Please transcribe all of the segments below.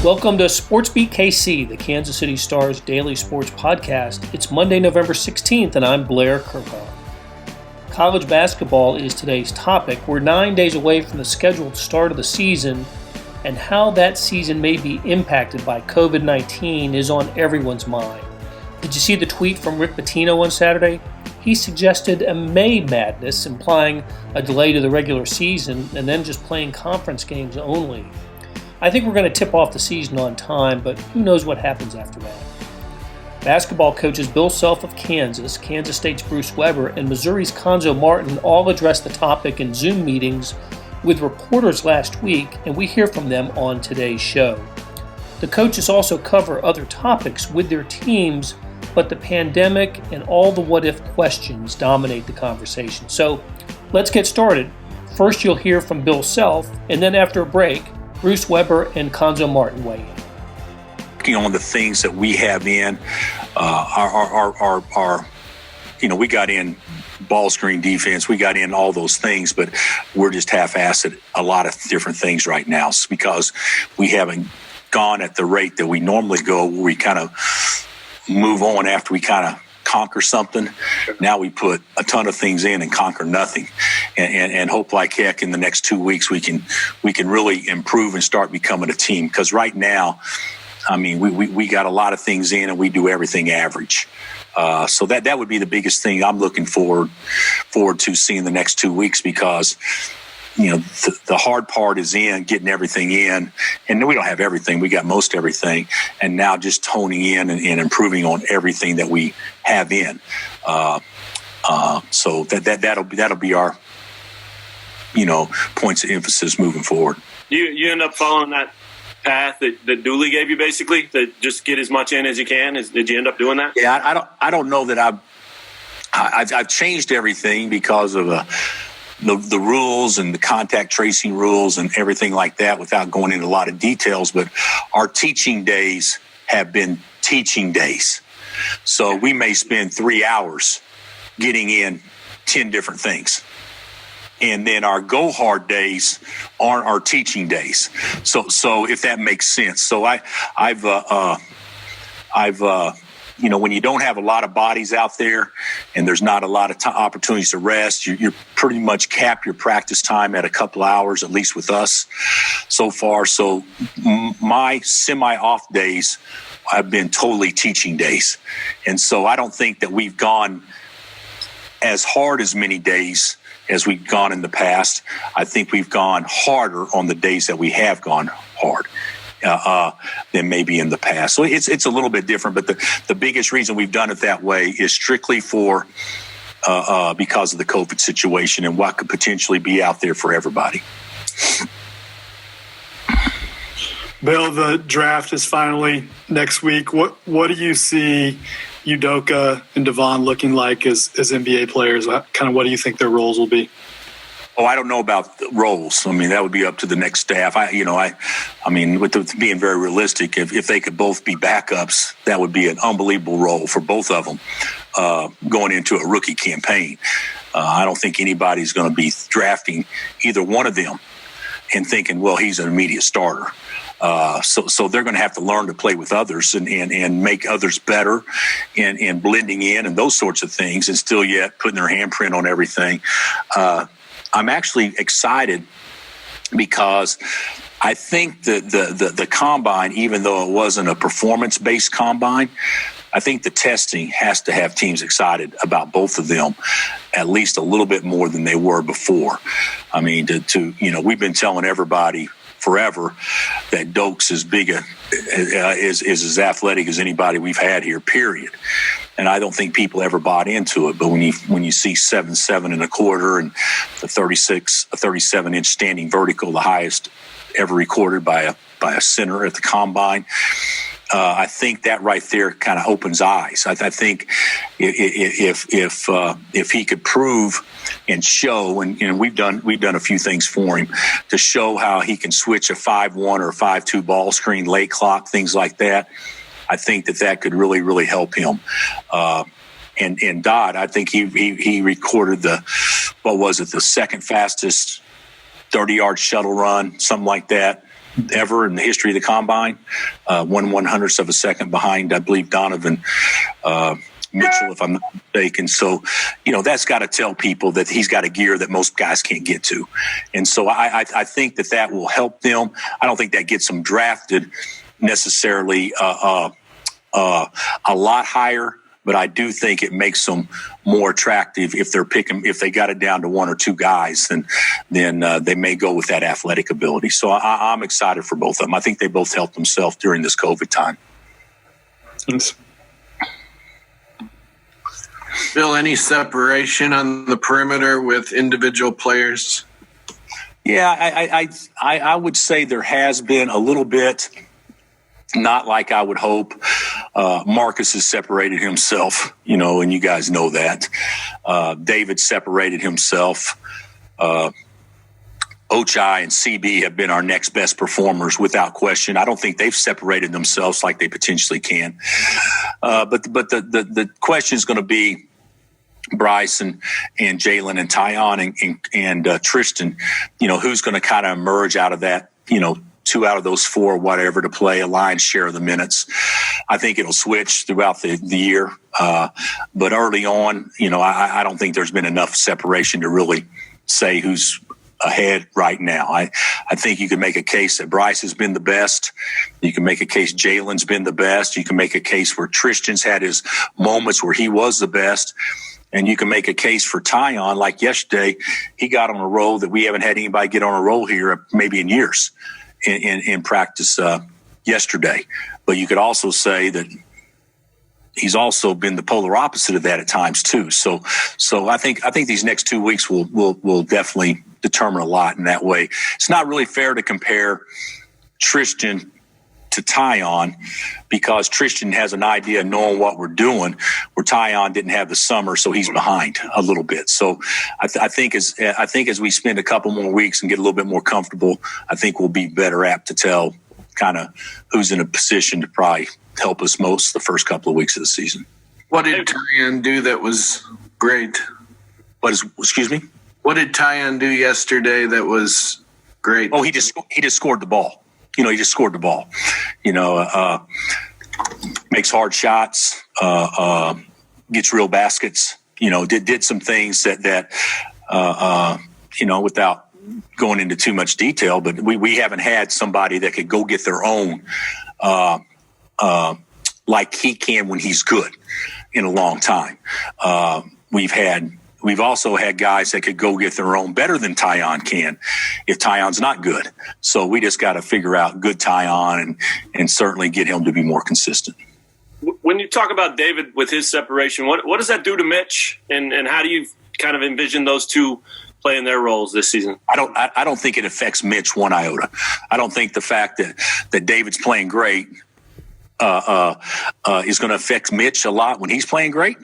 Welcome to SportsBeat KC, the Kansas City Star's daily sports podcast. It's Monday, November 16th, and I'm Blair Kirkhoff. College basketball is today's topic. We're 9 days away from the scheduled start of the season, and how that season may be impacted by COVID-19 is on everyone's mind. Did you see the tweet from Rick Pitino on Saturday? He suggested a May Madness, implying a delay to the regular season and then just playing conference games only. I think we're going to tip off the season on time, but who knows what happens after that. Basketball coaches Bill Self of Kansas, Kansas State's Bruce Weber, and Missouri's Cuonzo Martin all addressed the topic in Zoom meetings with reporters last week, and we hear from them on today's show. The coaches also cover other topics with their teams, but the pandemic and all the what-if questions dominate the conversation. So let's get started. First, you'll hear from Bill Self, and then after a break, Bruce Weber and Cuonzo Martin weigh in. Working on the things that we have in, we got in ball screen defense, we got in all those things, but we're just half-assed at a lot of different things right now because we haven't gone at the rate that we normally go, where we kind of move on after we kind of conquer something. Now we put a ton of things in and conquer nothing, and hope like heck in the next 2 weeks we can really improve and start becoming a team. Because right now, I mean, we got a lot of things in and we do everything average. So that would be the biggest thing I'm looking forward to seeing the next 2 weeks, because the hard part is in getting everything in, and we don't have everything. We got most everything, and now just honing in and improving on everything that we have in. So that'll be our points of emphasis moving forward. You end up following that path that Dooley gave you, basically, to just get as much in as you can. Did you end up doing that? Yeah, I don't know that I've changed everything because of the rules and the contact tracing rules and everything like that, without going into a lot of details. But our teaching days have been teaching days. So we may spend 3 hours getting in 10 different things. And then our go hard days aren't our teaching days. So if that makes sense. So I've when you don't have a lot of bodies out there and there's not a lot of opportunities to rest, you pretty much cap your practice time at a couple hours, at least with us so far. So my semi-off days have been totally teaching days. And so I don't think that we've gone as hard as many days as we've gone in the past. I think we've gone harder on the days that we have gone hard than maybe in the past. So it's a little bit different, but the biggest reason we've done it that way is strictly for because of the COVID situation and what could potentially be out there for everybody. Bill, the draft is finally next week. What do you see Udoka and Devon looking like as NBA players? Kind of what do you think their roles will be? Oh, I don't know about the roles. I mean, that would be up to the next staff. I mean, with being very realistic, if they could both be backups, that would be an unbelievable role for both of them going into a rookie campaign. I don't think anybody's going to be drafting either one of them and thinking, well, he's an immediate starter. So they're going to have to learn to play with others and make others better and blending in and those sorts of things, and still yet putting their handprint on everything. I'm actually excited because I think the combine, even though it wasn't a performance-based combine, I think the testing has to have teams excited about both of them at least a little bit more than they were before. I mean, we've been telling everybody forever that Doak's is as athletic as anybody we've had here, period. And I don't think people ever bought into it. But when you see 7'7" and a quarter and the 37-inch standing vertical, the highest ever recorded by a center at the combine, I think that right there kind of opens eyes. I think if he could prove and show, and we've done a few things for him to show how he can switch a 5-1 or 5-2 ball screen, late clock, things like that. I think that could really, really help him. And Dodd, I think he recorded the second fastest 30-yard shuttle run, something like that, ever in the history of the combine. 1/100th of a second behind, I believe, Donovan Mitchell, if I'm not mistaken. So, that's got to tell people that he's got a gear that most guys can't get to. And so I think that will help them. I don't think that gets them drafted necessarily a lot higher, but I do think it makes them more attractive if they got it down to one or two guys, then they may go with that athletic ability. So I'm excited for both of them. I think they both helped themselves during this COVID time. Thanks. Bill, any separation on the perimeter with individual players? Yeah, I would say there has been a little bit. Not like I would hope. Marcus has separated himself, and you guys know that. David separated himself. Ochai and CB have been our next best performers without question. I don't think they've separated themselves like they potentially can. But the question is going to be Bryce and Jalen and Tyon and Tristan. Who's going to kind of emerge out of that? 2 out of those 4, whatever, to play a lion's share of the minutes. I think it'll switch throughout the year. But early on, I don't think there's been enough separation to really say who's ahead right now. I think you can make a case that Bryce has been the best. You can make a case Jalen's been the best. You can make a case where Tristan's had his moments where he was the best. And you can make a case for Tyon, like yesterday, he got on a roll that we haven't had anybody get on a roll here maybe in years. In practice yesterday. But you could also say that he's also been the polar opposite of that at times too. So I think these next 2 weeks will definitely determine a lot in that way. It's not really fair to compare Tristan to Tyon because Tristan has an idea of knowing what we're doing, where Tyon didn't have the summer, so he's behind a little bit. So I think as we spend a couple more weeks and get a little bit more comfortable, I think we'll be better apt to tell kind of who's in a position to probably help us most the first couple of weeks of the season. What did Tyon do that was great? Excuse me? What did Tyon do yesterday that was great? Oh, he just scored the ball. He just scored the ball. Makes hard shots, gets real baskets. Did some things that without going into too much detail, but we haven't had somebody that could go get their own like he can when he's good in a long time. We've also had guys that could go get their own better than Tyon can if Tyon's not good. So we just got to figure out good Tyon and certainly get him to be more consistent. When you talk about David with his separation, what does that do to Mitch? And how do you kind of envision those two playing their roles this season? I don't think it affects Mitch one iota. I don't think the fact that David's playing great is going to affect Mitch a lot when he's playing great.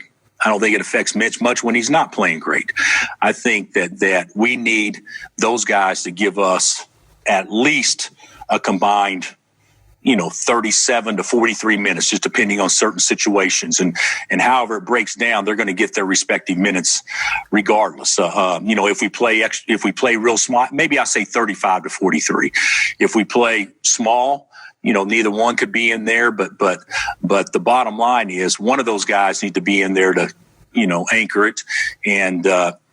I don't think it affects Mitch much when he's not playing great. I think that we need those guys to give us at least a combined, 37 to 43 minutes, just depending on certain situations. And however it breaks down, they're going to get their respective minutes regardless. If we play real small, maybe I say 35 to 43. If we play small, neither one could be in there, but the bottom line is one of those guys need to be in there to, anchor it. And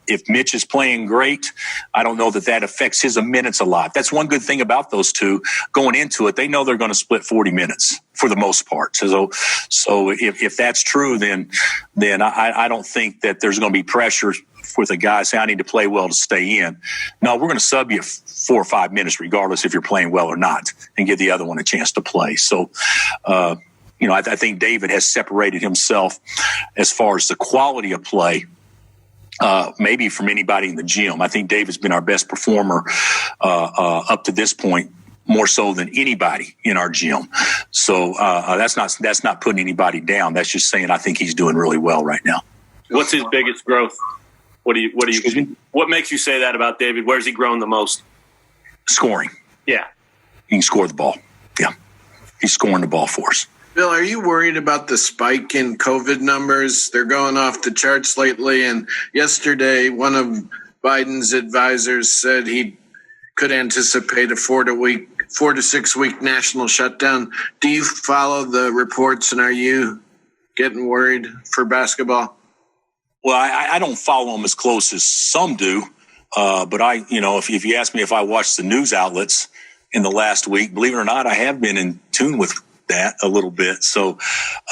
if Mitch is playing great, I don't know that affects his minutes a lot. That's one good thing about those two going into it. They know they're going to split 40 minutes for the most part. So if that's true, then I don't think that there's going to be pressure with a guy saying I need to play well to stay in. No, we're going to sub you 4 or 5 minutes regardless if you're playing well or not and give the other one a chance to play. So, I think David has separated himself as far as the quality of play, maybe from anybody in the gym. I think David's been our best performer up to this point, more so than anybody in our gym. So that's not putting anybody down. That's just saying I think he's doing really well right now. What's his biggest growth? What makes you say that about David? Where's he grown the most? Scoring. Yeah. He can score the ball. Yeah. He's scoring the ball for us. Bill, are you worried about the spike in COVID numbers? They're going off the charts lately. And yesterday, one of Biden's advisors said he could anticipate a 4 to 4 to 6 week national shutdown. Do you follow the reports, and are you getting worried for basketball? Well, I don't follow them as close as some do. But if you ask me if I watched the news outlets in the last week, believe it or not, I have been in tune with that a little bit. So,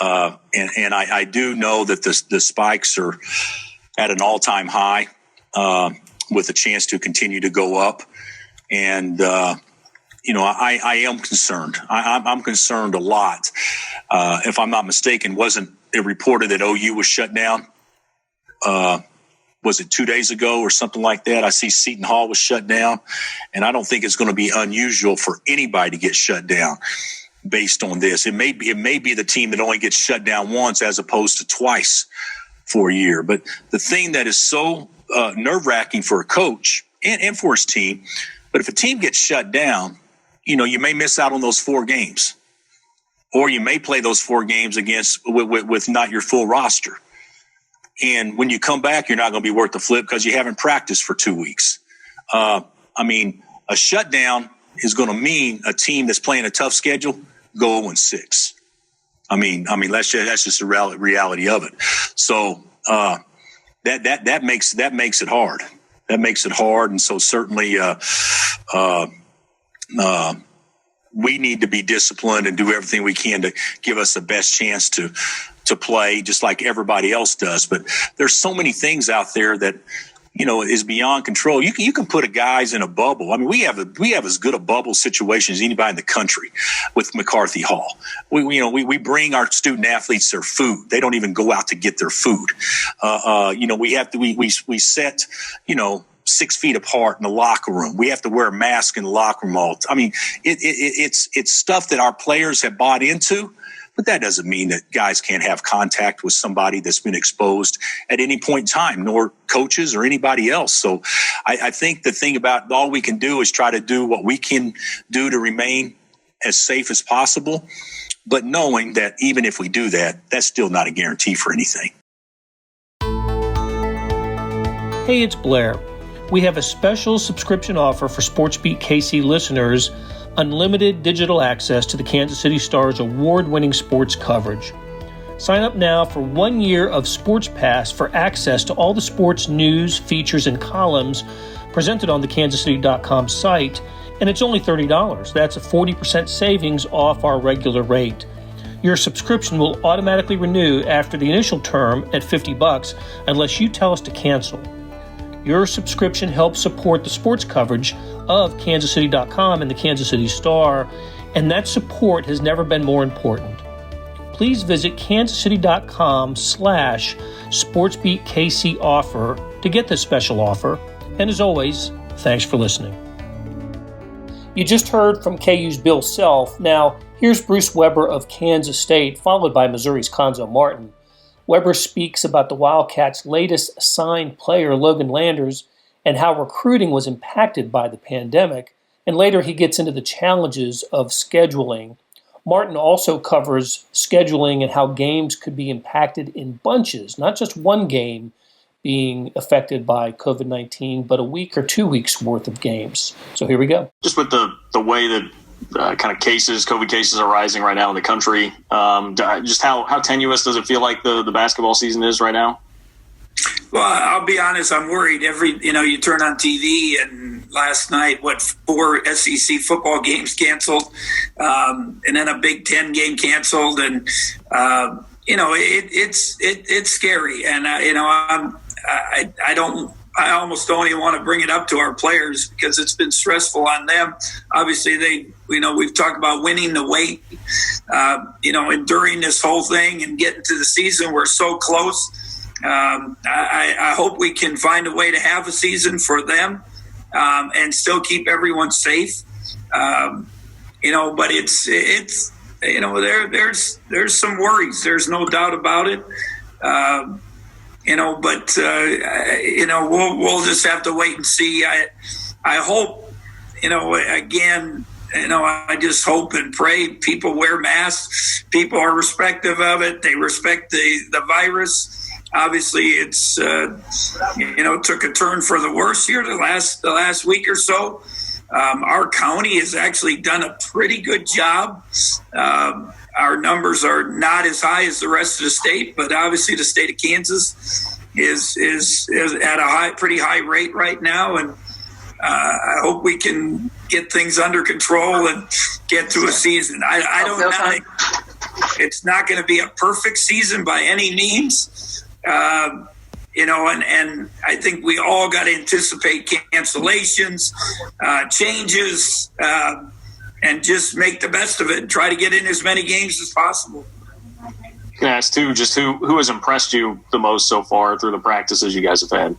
and I do know that the spikes are at an all-time high, with a chance to continue to go up. And, I am concerned. I'm concerned a lot. If I'm not mistaken, wasn't it reported that OU was shut down? Was it 2 days ago or something like that? I see Seton Hall was shut down, and I don't think it's going to be unusual for anybody to get shut down based on this. It may be the team that only gets shut down once as opposed to twice for a year. But the thing that is so nerve-wracking for a coach and for his team, but if a team gets shut down, you may miss out on those 4 games, or you may play those 4 games with not your full roster. And when you come back, you're not going to be worth the flip because you haven't practiced for 2 weeks. A shutdown is going to mean a team that's playing a tough schedule go 0-6. That's just the reality of it. So that makes it hard. That makes it hard, and so certainly we need to be disciplined and do everything we can to give us the best chance to play just like everybody else does. But there's so many things out there that, is beyond control. You can put guys in a bubble. We have as good a bubble situation as anybody in the country with McCarthy Hall. We bring our student athletes their food. They don't even go out to get their food. We set, 6 feet apart in the locker room. We have to wear a mask in the locker room. It's stuff that our players have bought into. But that doesn't mean that guys can't have contact with somebody that's been exposed at any point in time, nor coaches or anybody else. So I think the thing about all we can do is try to do what we can do to remain as safe as possible, but knowing that even if we do that, that's still not a guarantee for anything. Hey, it's Blair. We have a special subscription offer for SportsBeat KC listeners: unlimited digital access to the Kansas City Stars award-winning sports coverage. Sign up now for 1 year of Sports Pass for access to all the sports news, features, and columns presented on the kansascity.com site, and it's only $30. That's a 40% savings off our regular rate. Your subscription will automatically renew after the initial term at $50 unless you tell us to cancel. Your subscription helps support the sports coverage of kansascity.com and the Kansas City Star, and that support has never been more important. Please visit kansascity.com/SportsBeatKC offer to get this special offer. And as always, thanks for listening. You just heard from KU's Bill Self. Now, here's Bruce Weber of Kansas State, followed by Missouri's Cuonzo Martin. Weber speaks about the Wildcats' latest signed player, Logan Landers, and how recruiting was impacted by the pandemic, and later he gets into the challenges of scheduling. Martin also covers scheduling and how games could be impacted in bunches, not just one game being affected by COVID-19, but a week or 2 weeks worth of games. So here we go. Just with the way that kind of COVID cases are rising right now in the country, just how tenuous does it feel like the basketball season is right now? Well, I'll be honest, I'm worried. You turn on TV and last night, 4 SEC football games canceled, and then a Big Ten game canceled, and it's scary. And I almost don't even want to bring it up to our players because it's been stressful on them. Obviously, we've talked about winning the weight, enduring this whole thing and getting to the season. We're so close. I hope we can find a way to have a season for them and still keep everyone safe. But it's there's some worries. There's no doubt about it. We'll just have to wait and see. I hope, I just hope and pray people wear masks. People are respective of it. They respect the virus. Obviously, it's, took a turn for the worse here the last week or so. Our county has actually done a pretty good job. Our numbers are not as high as the rest of the state, but obviously the state of Kansas is at a pretty high rate right now, and I hope we can get things under control and get to a season. I don't know. It's not going to be a perfect season by any means, and I think we all got to anticipate cancellations, changes, and just make the best of it and try to get in as many games as possible. Can I ask too, just who has impressed you the most so far through the practices you guys have had?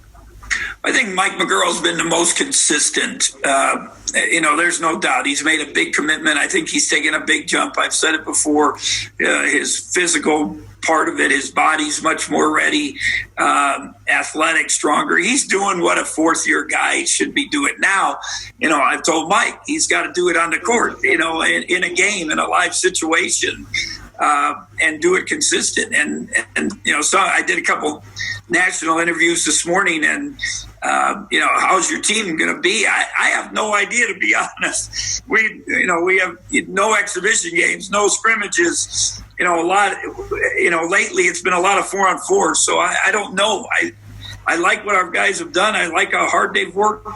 I think Mike McGurl's been the most consistent. There's no doubt he's made a big commitment. I think he's taken a big jump. I've said it before. His physical part of it, his body's much more ready, athletic, stronger. He's doing what a fourth-year guy should be doing now. I've told Mike he's got to do it on the court, in a game, in a live situation, and do it consistent. And so I did a couple national interviews this morning, and how's your team going to be? I have no idea, to be honest. We have no exhibition games, no scrimmages. Lately it's been a lot of 4-on-4. So I don't know. I like what our guys have done. I like how hard they've worked.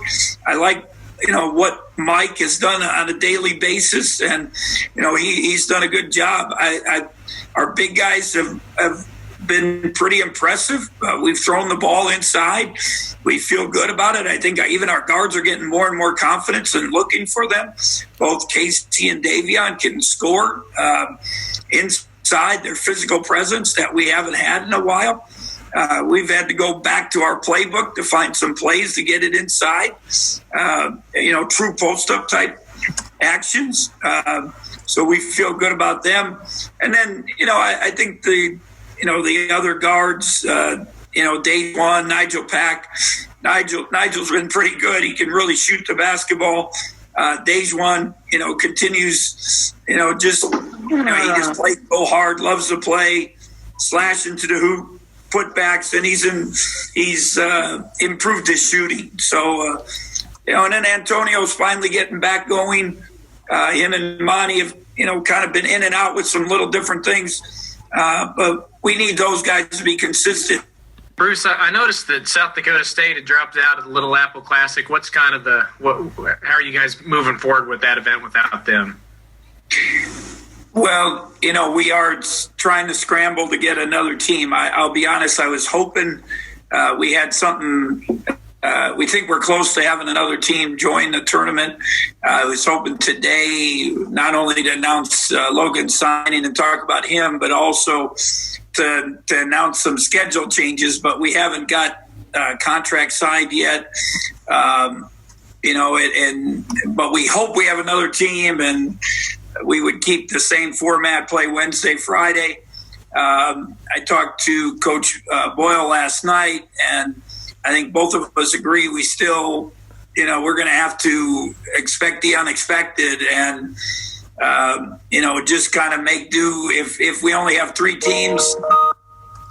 I like what Mike has done on a daily basis, and he's done a good job. Our big guys have been pretty impressive. We've thrown the ball inside. We feel good about it. I think even our guards are getting more and more confidence and looking for them. Both KC and Davion can score inside, their physical presence that we haven't had in a while. We've had to go back to our playbook to find some plays to get it inside, true post-up type actions. So we feel good about them. And then, I think the other guards, day one, Nigel Pack. Nigel's been pretty good. He can really shoot the basketball. Dejuan, continues, he just plays so hard, loves to play, slash into the hoop, putbacks, and he's improved his shooting. So, and then Antonio's finally getting back going. Him and Monty have, kind of been in and out with some little different things. But we need those guys to be consistent. Bruce, I noticed that South Dakota State had dropped out of the Little Apple Classic. What's kind of how are you guys moving forward with that event without them? Well, we are trying to scramble to get another team. I'll be honest, I was hoping we had something. We think we're close to having another team join the tournament. I was hoping today not only to announce Logan signing and talk about him, but also to announce some schedule changes. But we haven't got contract signed yet. But we hope we have another team, and we would keep the same format, play Wednesday, Friday. I talked to Coach Boyle last night, and I think both of us agree we still, we're going to have to expect the unexpected and, just kind of make do. If we only have 3 teams,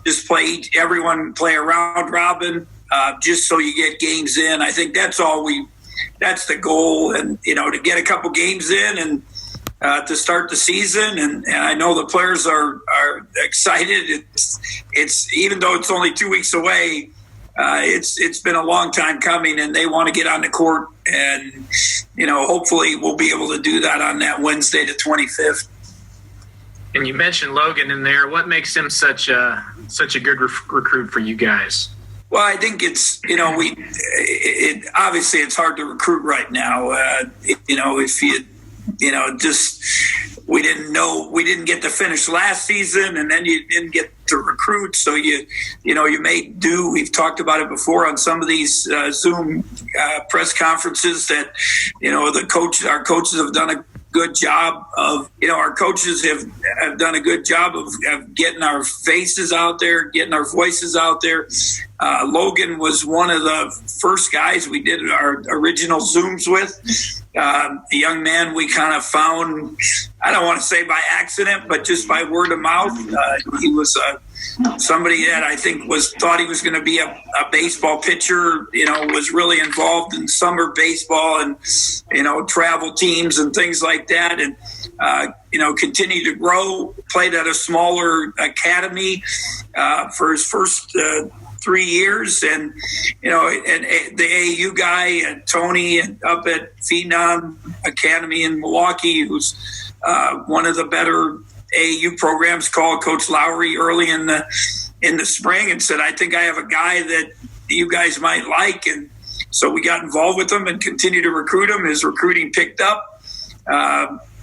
just everyone play a round robin, just so you get games in. I think that's that's the goal, and, to get a couple games in and to start the season. And I know the players are excited. It's even though it's only 2 weeks away, it's been a long time coming, and they want to get on the court, and hopefully we'll be able to do that on that Wednesday, the 25th. And you mentioned Logan in there. What makes him such a good recruit for you guys? Well, I think it's obviously it's hard to recruit right now. If we didn't get to finish last season, and then you didn't get to recruit, so you made do. We've talked about it before on some of these Zoom press conferences that our coaches have done a good job of our coaches have done a good job of getting our faces out there, getting our voices out there. Logan was one of the first guys we did our original Zooms with. A young man we kind of found I don't want to say by accident, but just by word of mouth. He was somebody that I think thought he was going to be a baseball pitcher, was really involved in summer baseball and, travel teams and things like that. And, continued to grow, played at a smaller academy for his first 3 years. And, and the AAU guy, Tony, up at Phenom Academy in Milwaukee, who's one of the better AAU programs, called Coach Lowry early in the spring and said, I think I have a guy that you guys might like. And so we got involved with him and continued to recruit him. His recruiting picked up.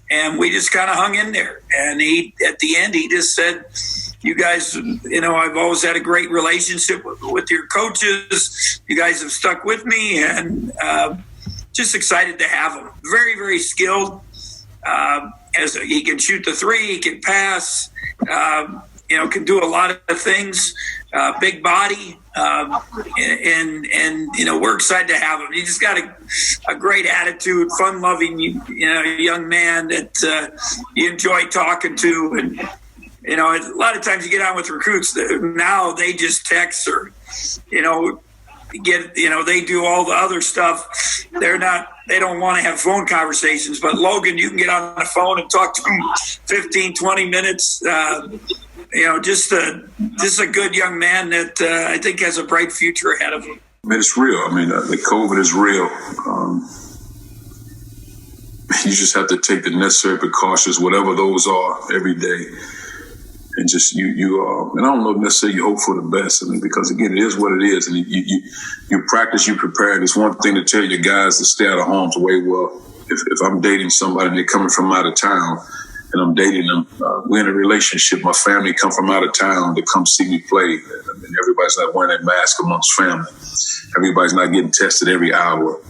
And we just kind of hung in there. And at the end, he just said, you guys, I've always had a great relationship with your coaches. You guys have stuck with me, and just excited to have him. Very, very skilled. He can shoot the three, he can pass, can do a lot of things. Big body, and we're excited to have him. He just got a great attitude, fun-loving, young man that you enjoy talking to. And a lot of times you get on with recruits now, they just text or they do all the other stuff. They don't want to have phone conversations. But Logan, you can get on the phone and talk to him 15, 20 minutes. Just a good young man that I think has a bright future ahead of him. I mean, it's real. I mean, the COVID is real. You just have to take the necessary precautions, whatever those are, every day. And just and I don't know necessarily you hope for the best. I mean, because again, it is what it is, and you practice, you prepare. And it's one thing to tell your guys to stay out of harm's way. Well, if I'm dating somebody and they're coming from out of town, and I'm dating them, we're in a relationship. My family come from out of town to come see me play. I mean, everybody's not wearing that mask amongst family. Everybody's not getting tested every hour.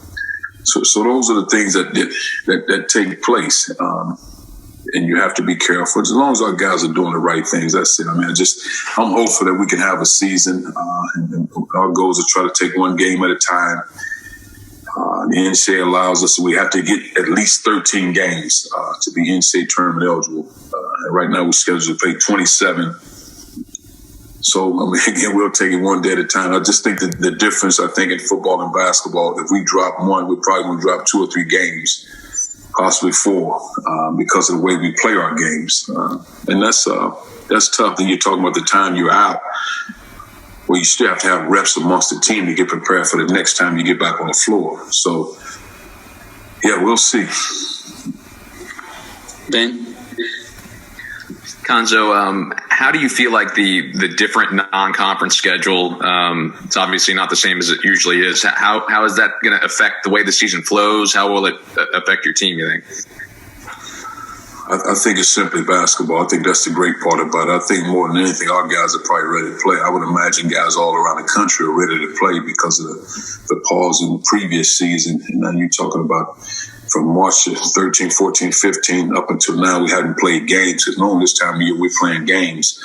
So those are the things that take place. And you have to be careful. As long as our guys are doing the right things, that's it. I mean, I'm hopeful that we can have a season. And our goal is to try to take one game at a time. The NCAA allows us, we have to get at least 13 games to be NCAA tournament eligible. And right now we're scheduled to play 27. So, I mean, again, we'll take it one day at a time. I just think that the difference, I think, in football and basketball, if we drop one, we're probably going to drop 2 or 3 games. Possibly 4, because of the way we play our games. And that's tough. Then you're talking about the time you're out, where you still have to have reps amongst the team to get prepared for the next time you get back on the floor. So, yeah, we'll see. Ben? Cuonzo, how do you feel like the different non-conference schedule, it's obviously not the same as it usually is. How is that going to affect the way the season flows? How will it affect your team, you think? I think it's simply basketball. I think that's the great part about it. I think more than anything, our guys are probably ready to play. I would imagine guys all around the country are ready to play because of the pause in the previous season. And now you're talking about from March 13, 14, 15 up until now, we hadn't played games because normally this time of year we're playing games.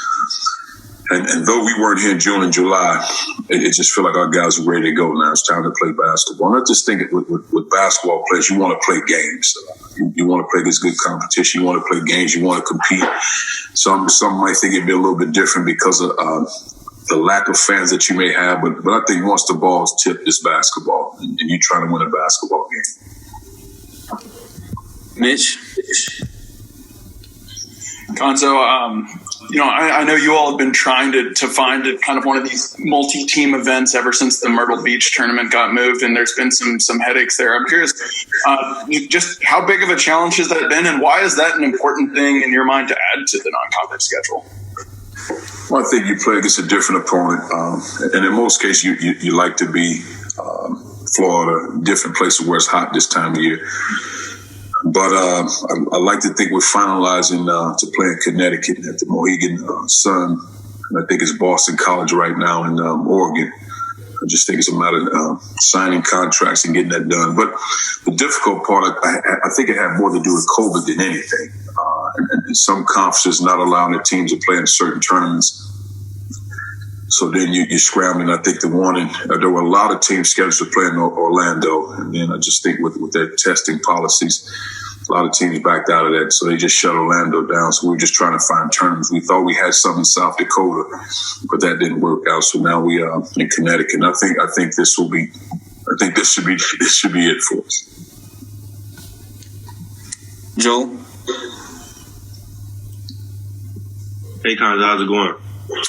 And though we weren't here in June and July, it just feel like our guys are ready to go now. It's time to play basketball. And I just think with basketball players, you want to play games. You want to play this good competition. You want to play games. You want to compete. Some might think it'd be a little bit different because of the lack of fans that you may have. But I think once the ball's tipped, it's basketball. And you're trying to win a basketball game. Mitch? Cuonzo, I know you all have been trying to find kind of one of these multi-team events ever since the Myrtle Beach tournament got moved, and there's been some headaches there. I'm curious, just how big of a challenge has that been, and why is that an important thing in your mind to add to the non-conference schedule? Well, I think you play against a different opponent, and in most cases, you like to be Florida, different places where it's hot this time of year. But I like to think we're finalizing to play in Connecticut at the Mohegan Sun. And I think it's Boston College right now in Oregon. I just think it's a matter of signing contracts and getting that done. But the difficult part, I think it had more to do with COVID than anything. And some conferences not allowing their teams to play in certain tournaments. So then you're scrambling. I think there were a lot of teams scheduled to play in Orlando. And then I just think with their testing policies, A lot of teams backed out of that, so they just shut Orlando down. So we were just trying to find tournaments. We thought we had some in South Dakota, but that didn't work out. So now we are in Connecticut. And I think this should be it for us. Joel? Hey, Cuonzo, how's it going?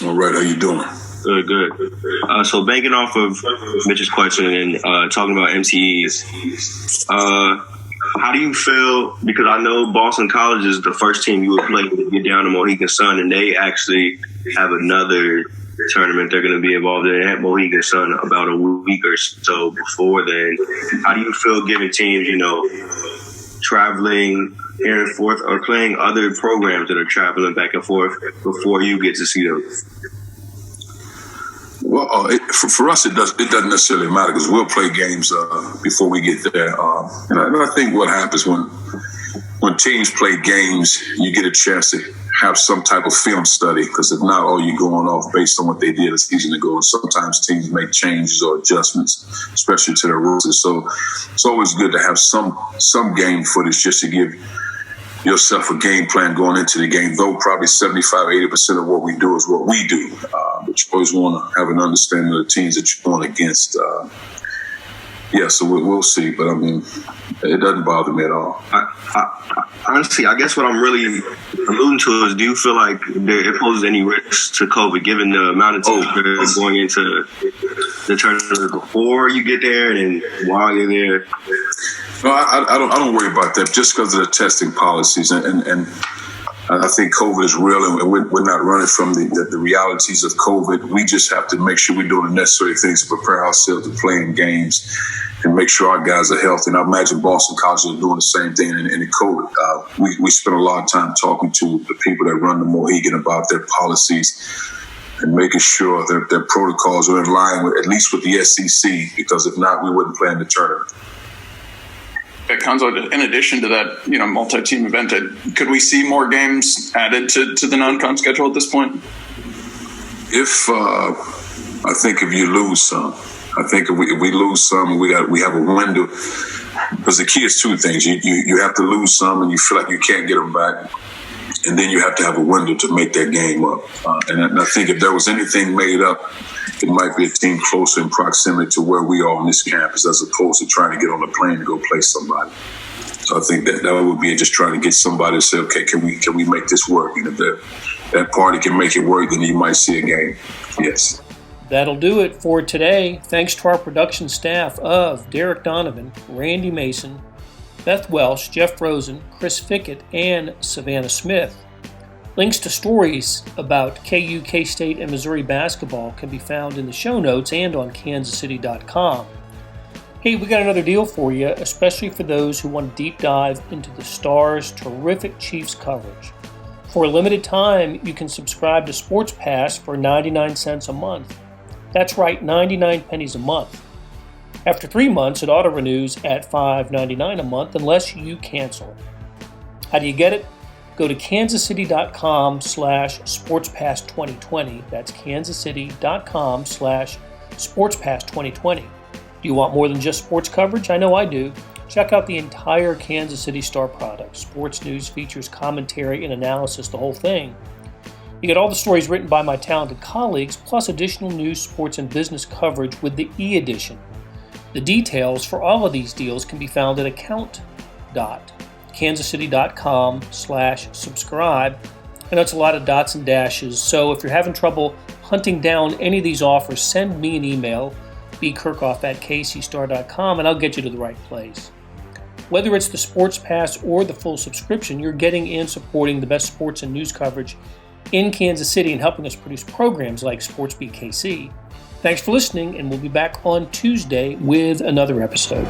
All right, how you doing? Good. So banking off of Mitch's question and talking about MTEs, how do you feel? Because I know Boston College is the first team you would play to get down to Mohegan Sun, and they actually have another tournament they're going to be involved in at Mohegan Sun about a week or so before then. How do you feel giving teams, traveling here and forth or playing other programs that are traveling back and forth before you get to see them? Well, for us, it doesn't necessarily matter because we'll play games before we get there. And I think what happens when teams play games, you get a chance to have some type of film study because if not, all you're going off based on what they did a season ago. And sometimes teams make changes or adjustments, especially to their rules. So it's always good to have some game footage just to give yourself a game plan going into the game, though probably 75-80% of what we do is what we do. But you always want to have an understanding of the teams that you're going against. So we'll see. But, I mean, it doesn't bother me at all. Honestly, I guess what I'm really alluding to is, do you feel like it poses any risks to COVID, given the amount of teams that are going into the tournament before you get there and while you're there? No, I don't worry about that just because of the testing policies. And I think COVID is real, and we're not running from the realities of COVID. We just have to make sure we're doing the necessary things to prepare ourselves to play in games and make sure our guys are healthy. And I imagine Boston College is doing the same thing in the COVID. We spent a lot of time talking to the people that run the Mohegan about their policies and making sure that their protocols are in line with at least with the SEC, because if not, we wouldn't play in the tournament. Cuonzo, in addition to that, multi-team event, could we see more games added to the non-con schedule at this point? I think if you lose some, if we lose some, we have a window. Because the key is two things: you have to lose some, and you feel like you can't get them back, and then you have to have a window to make that game up. And I think if there was anything made up, it might be a team closer in proximity to where we are on this campus, as opposed to trying to get on a plane to go play somebody. So I think that would be just trying to get somebody to say, okay, can we make this work? And if that party can make it work, then you might see a game. Yes. That'll do it for today. Thanks to our production staff of Derek Donovan, Randy Mason, Beth Welsh, Jeff Rosen, Chris Fickett, and Savannah Smith. Links to stories about KU, K-State, and Missouri basketball can be found in the show notes and on kansascity.com. Hey, we got another deal for you, especially for those who want to deep dive into the Stars' terrific Chiefs coverage. For a limited time, you can subscribe to Sports Pass for 99 cents a month. That's right, 99 pennies a month. After 3 months, it auto-renews at $5.99 a month unless you cancel. How do you get it? Go to kansascity.com/sportspass2020. That's kansascity.com/sportspass2020. Do you want more than just sports coverage? I know I do. Check out the entire Kansas City Star product. Sports news, features, commentary, and analysis, the whole thing. You get all the stories written by my talented colleagues, plus additional news, sports, and business coverage with the e-edition. The details for all of these deals can be found at account.kansascity.com/subscribe. I know it's a lot of dots and dashes, so if you're having trouble hunting down any of these offers, send me an email, bkirchhoff@kcstar.com, and I'll get you to the right place. Whether it's the Sports Pass or the full subscription, you're getting and supporting the best sports and news coverage in Kansas City and helping us produce programs like SportsBeat KC. Thanks for listening, and we'll be back on Tuesday with another episode.